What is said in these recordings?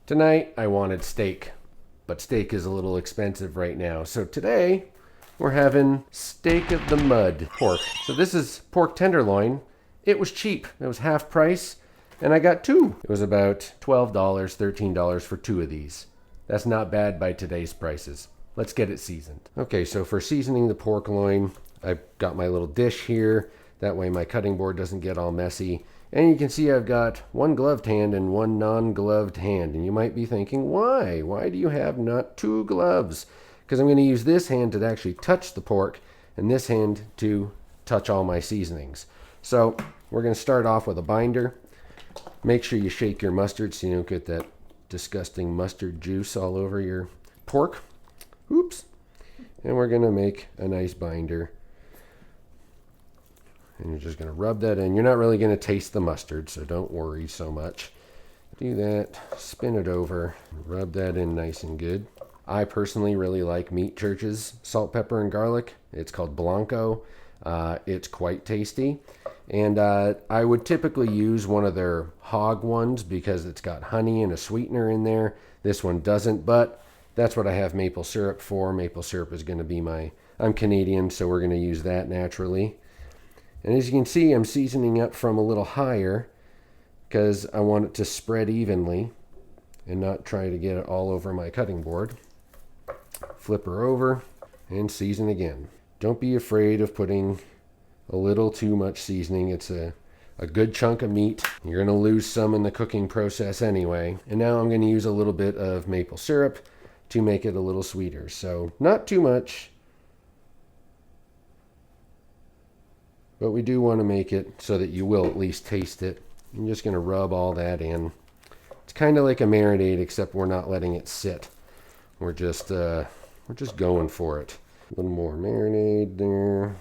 Tonight I wanted steak, but steak is a little expensive right now. So today we're having steak of the mud pork. So this is pork tenderloin. It was cheap. It was half price and I got two. It was about $12, $13 for two of these. That's not bad by today's prices. Let's get it seasoned. Okay, so for seasoning the pork loin, I've got my little dish here. That way my cutting board doesn't get all messy. And you can see I've got one gloved hand and one non-gloved hand. And you might be thinking, why? Why do you have not two gloves? Because I'm going to use this hand to actually touch the pork and this hand to touch all my seasonings. So we're going to start off with a binder. Make sure you shake your mustard so you don't get that disgusting mustard juice all over your pork. Oops. And we're going to make a nice binder. And you're just going to rub that in. You're not really going to taste the mustard, so don't worry so much. Do that, spin it over, rub that in nice and good. I personally really like Meat Church's salt, pepper, and garlic. It's called Blanco. It's quite tasty. And I would typically use one of their hog ones because it's got honey and a sweetener in there. This one doesn't, but that's what I have maple syrup for. Maple syrup is going to be I'm Canadian, so we're going to use that naturally. And as you can see, I'm seasoning up from a little higher because I want it to spread evenly and not try to get it all over my cutting board. Flip her over and season again. Don't be afraid of putting a little too much seasoning. It's a good chunk of meat. You're going to lose some in the cooking process anyway. And now I'm going to use a little bit of maple syrup to make it a little sweeter. So not too much. But we do want to make it so that you will at least taste it. I'm just going to rub all that in. It's kind of like a marinade, except we're not letting it sit. We're just going for it. A little more marinade there.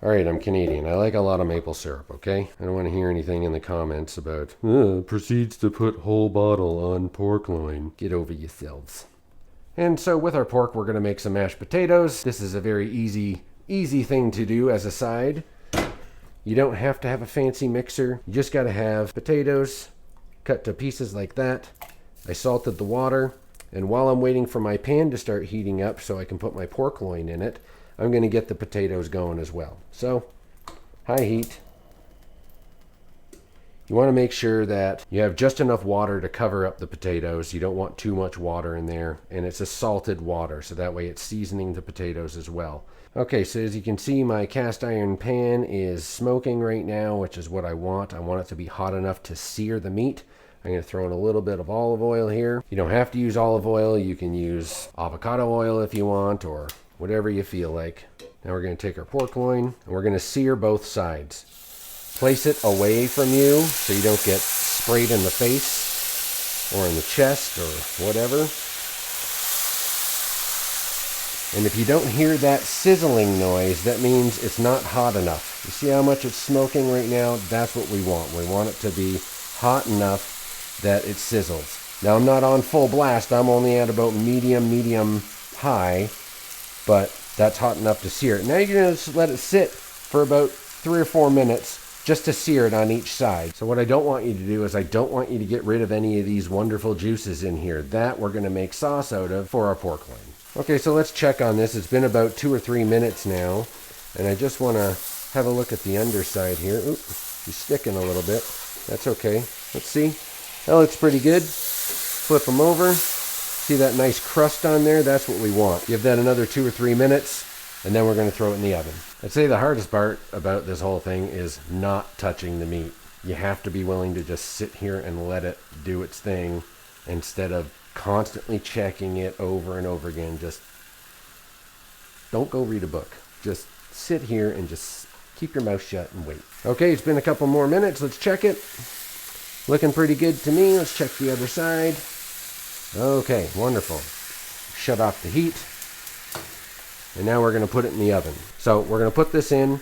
All right, I'm Canadian. I like a lot of maple syrup, okay? I don't want to hear anything in the comments about, proceeds to put whole bottle on pork loin. Get over yourselves. And so with our pork, we're going to make some mashed potatoes. This is a very easy thing to do as a side. You don't have to have a fancy mixer. You just got to have potatoes cut to pieces like that. I salted the water, and while I'm waiting for my pan to start heating up so I can put my pork loin in it, I'm going to get the potatoes going as well. So, high heat. You want to make sure that you have just enough water to cover up the potatoes. You don't want too much water in there, and it's a salted water, so that way it's seasoning the potatoes as well. Okay, so as you can see, my cast iron pan is smoking right now, which is what I want. I want it to be hot enough to sear the meat. I'm going to throw in a little bit of olive oil here. You don't have to use olive oil. You can use avocado oil if you want, or whatever you feel like. Now we're going to take our pork loin, and we're going to sear both sides. Place it away from you so you don't get sprayed in the face or in the chest or whatever. And if you don't hear that sizzling noise, that means it's not hot enough. You see how much it's smoking right now? That's what we want. We want it to be hot enough that it sizzles. Now I'm not on full blast. I'm only at about medium high, but that's hot enough to sear it. Now you're going to just let it sit for about 3 or 4 minutes just to sear it on each side. So what I don't want you to do is I don't want you to get rid of any of these wonderful juices in here. That we're going to make sauce out of for our pork loin. Okay, so let's check on this. It's been about 2 or 3 minutes now, and I just want to have a look at the underside here. Oop, she's sticking a little bit. That's okay. Let's see. That looks pretty good. Flip them over. See that nice crust on there? That's what we want. Give that another 2 or 3 minutes, and then we're going to throw it in the oven. I'd say the hardest part about this whole thing is not touching the meat. You have to be willing to just sit here and let it do its thing instead of constantly checking it over and over again. Just don't go read a book. Just sit here and just keep your mouth shut and wait. Okay, it's been a couple more minutes. Let's check it. Looking pretty good to me. Let's check the other side. Okay, wonderful. Shut off the heat. And now we're going to put it in the oven. So we're going to put this in.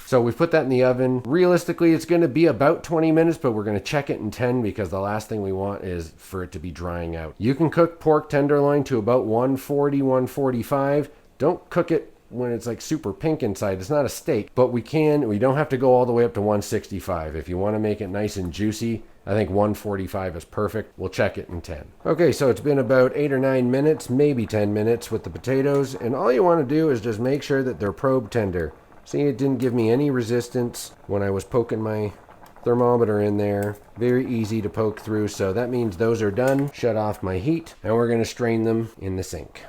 So we've put that in the oven. Realistically, it's going to be about 20 minutes, but we're going to check it in 10 because the last thing we want is for it to be drying out. You can cook pork tenderloin to about 140, 145. Don't cook it when it's like super pink inside. It's not a steak, but we don't have to go all the way up to 165. If you want to make it nice and juicy, I think 145 is perfect. We'll check it in 10. Okay, so it's been about 8 or 9 minutes, maybe 10 minutes with the potatoes, and all you want to do is just make sure that they're probe tender. See, it didn't give me any resistance when I was poking my thermometer in there. Very easy to poke through, so that means those are done. Shut off my heat, and we're going to strain them in the sink.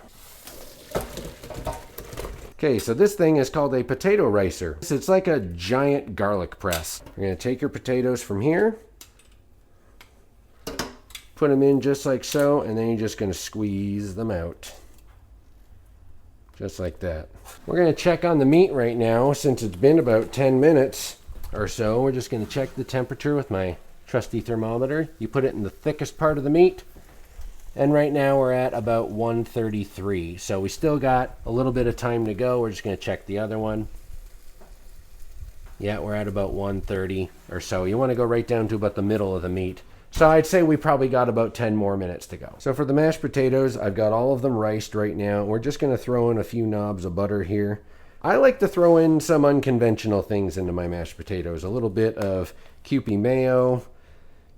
Okay, so this thing is called a potato ricer. It's like a giant garlic press. You're going to take your potatoes from here, put them in just like so, and then you're just going to squeeze them out. Just like that. We're going to check on the meat right now. Since it's been about 10 minutes or so, we're just going to check the temperature with my trusty thermometer. You put it in the thickest part of the meat, and right now we're at about 133. So we still got a little bit of time to go. We're just going to check the other one. Yeah, we're at about 130 or so. You want to go right down to about the middle of the meat. So I'd say we probably got about 10 more minutes to go. So for the mashed potatoes, I've got all of them riced right now. We're just going to throw in a few knobs of butter here. I like to throw in some unconventional things into my mashed potatoes. A little bit of Kewpie mayo,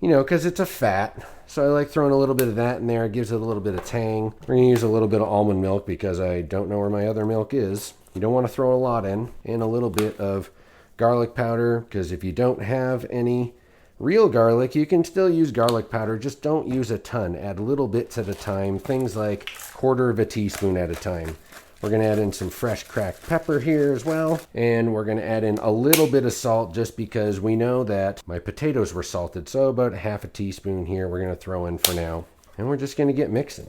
you know, because it's a fat. So I like throwing a little bit of that in there. It gives it a little bit of tang. We're going to use a little bit of almond milk because I don't know where my other milk is. You don't want to throw a lot in. And a little bit of garlic powder, because if you don't have any real garlic, you can still use garlic powder. Just don't use a ton. Add little bits at a time. Things like 1/4 of a teaspoon at a time. We're going to add in some fresh cracked pepper here as well. And we're going to add in a little bit of salt just because we know that my potatoes were salted. So about 1/2 teaspoon here we're going to throw in for now. And we're just going to get mixing.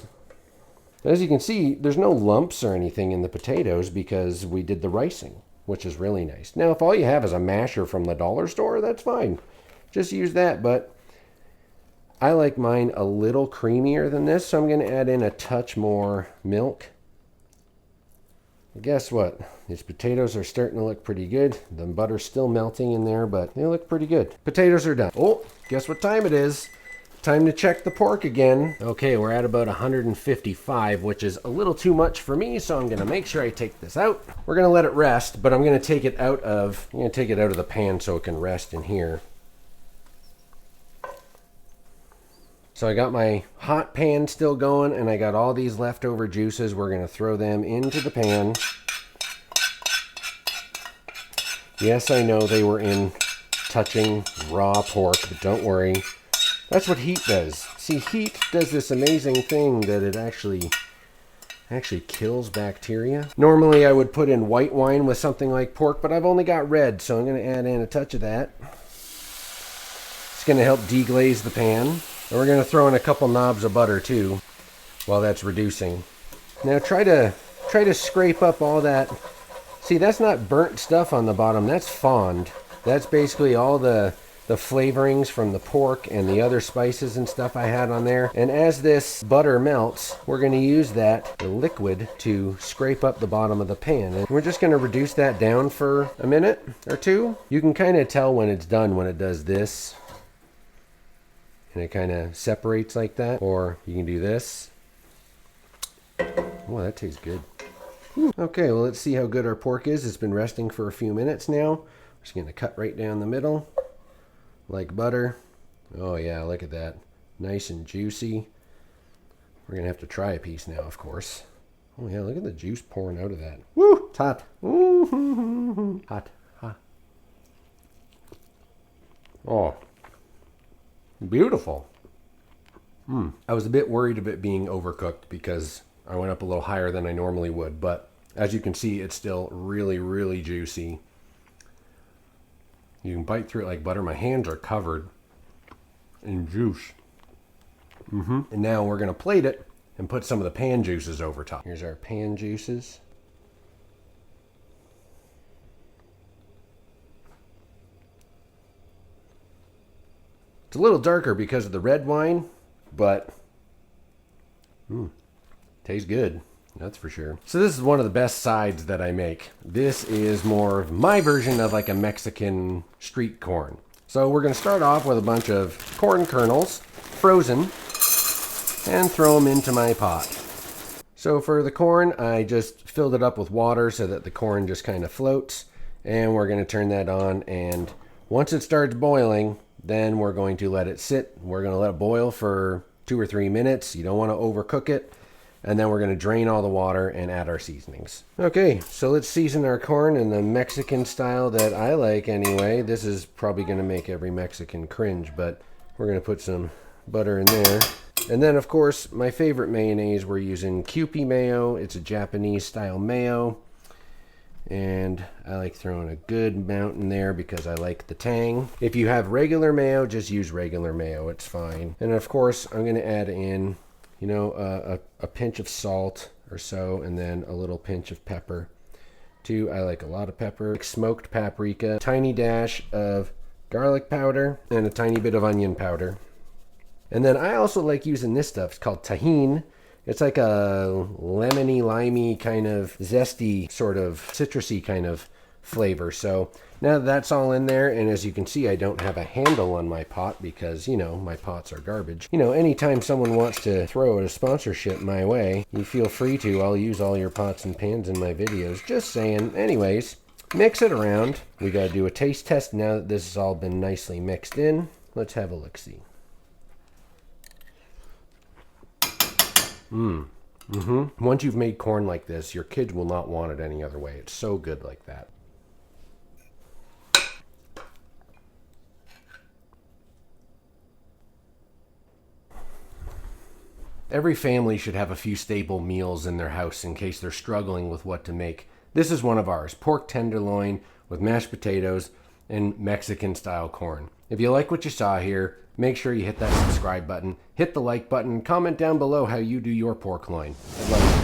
As you can see, there's no lumps or anything in the potatoes because we did the ricing, which is really nice. Now, if all you have is a masher from the dollar store, that's fine. Just use that, but I like mine a little creamier than this, so I'm going to add in a touch more milk. Guess what? These potatoes are starting to look pretty good. The butter's still melting in there, but they look pretty good. Potatoes are done. Oh, guess what time it is? Time to check the pork again. Okay, we're at about 155, which is a little too much for me, so I'm going to make sure I take this out. We're going to let it rest, but I'm going to take it out of the pan so it can rest in here. So I got my hot pan still going, and I got all these leftover juices. We're going to throw them into the pan. Yes, I know they were in touching raw pork, but don't worry. That's what heat does. See, heat does this amazing thing that it actually kills bacteria. Normally I would put in white wine with something like pork, but I've only got red, so I'm going to add in a touch of that. It's going to help deglaze the pan. And we're going to throw in a couple knobs of butter too while that's reducing. Now try to scrape up all that. See, that's not burnt stuff on the bottom. That's fond. That's basically all the flavorings from the pork and the other spices and stuff I had on there. And as this butter melts, we're going to use the liquid to scrape up the bottom of the pan. And we're just going to reduce that down for a minute or two. You can kind of tell when it's done when it does this. And it kind of separates like that. Or you can do this. Oh, that tastes good. Okay, well, let's see how good our pork is. It's been resting for a few minutes now. I'm just going to cut right down the middle like butter. Oh yeah, look at that. Nice and juicy. We're going to have to try a piece now, of course. Oh yeah, look at the juice pouring out of that. Woo! It's hot. Ooh, hot. Hot. Oh. Beautiful. I was a bit worried of it being overcooked because I went up a little higher than I normally would, but as you can see, it's still really, really juicy. You can bite through it like butter. My hands are covered in juice. And now we're going to plate it and put some of the pan juices over top. Here's our pan juices. It's a little darker because of the red wine, but tastes good. That's for sure. So this is one of the best sides that I make. This is more of my version of like a Mexican street corn. So we're going to start off with a bunch of corn kernels, frozen, and throw them into my pot. So for the corn, I just filled it up with water so that the corn just kind of floats. And we're going to turn that on. And once it starts boiling, then we're going to let it sit. We're going to let it boil for 2 or 3 minutes. You don't want to overcook it. And then we're going to drain all the water and add our seasonings. Okay, so let's season our corn in the Mexican style that I like anyway. This is probably going to make every Mexican cringe, but we're going to put some butter in there. And then, of course, my favorite mayonnaise, we're using Kewpie mayo. It's a Japanese style mayo. And I like throwing a good amount in there because I like the tang. If you have regular mayo, just use regular mayo. It's fine. And, of course, I'm going to add in, you know, a pinch of salt or so, and then a little pinch of pepper. Too, I like a lot of pepper. Like smoked paprika, tiny dash of garlic powder, and a tiny bit of onion powder. And then I also like using this stuff. It's called tahini. It's like a lemony, limey, kind of zesty, sort of citrusy kind of flavor. So now that's all in there, and as you can see, I don't have a handle on my pot because, you know, my pots are garbage. You know, anytime someone wants to throw a sponsorship my way, you feel free to. I'll use all your pots and pans in my videos. Just saying. Anyways, mix it around. We got to do a taste test now that this has all been nicely mixed in. Let's have a look-see. Once you've made corn like this, your kids will not want it any other way. It's so good like that. Every family should have a few staple meals in their house in case they're struggling with what to make. This is one of ours, pork tenderloin with mashed potatoes and Mexican style corn. If you like what you saw here, make sure you hit that subscribe button, hit the like button, comment down below how you do your pork loin. I'd love to